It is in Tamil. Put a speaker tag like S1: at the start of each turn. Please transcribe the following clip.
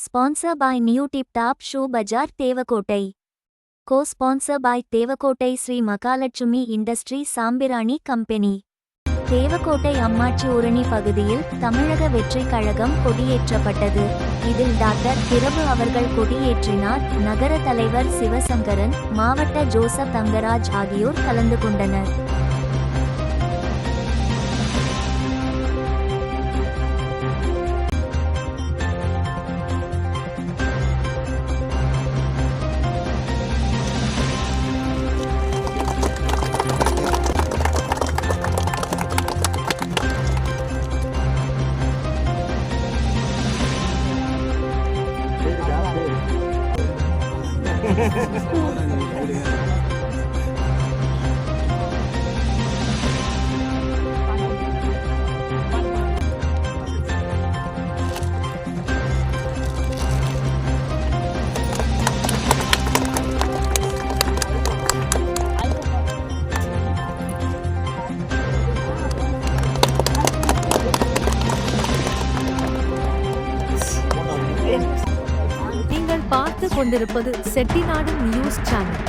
S1: Sponsor by New Tip Top Shoe Bazaar Tevakottai. Co-sponsor by Tevakottai Sri Makalachumi Industries Sambirani Company. Devakottai அம்மாச்சி ஊரணி பகுதியில் தமிழக வெற்றி கழகம் கொடியேற்றப்பட்டது. இதில் டாக்டர் பிரபு அவர்கள் கொடியேற்றினார். நகர தலைவர் சிவசங்கரன், மாவட்ட ஜோசப் தங்கராஜ் ஆகியோர் கலந்து கொண்டனர்.
S2: நீங்கள் பார்த்து கொண்டிருப்பது செட்டிநாடு நியூஸ் சேனல்.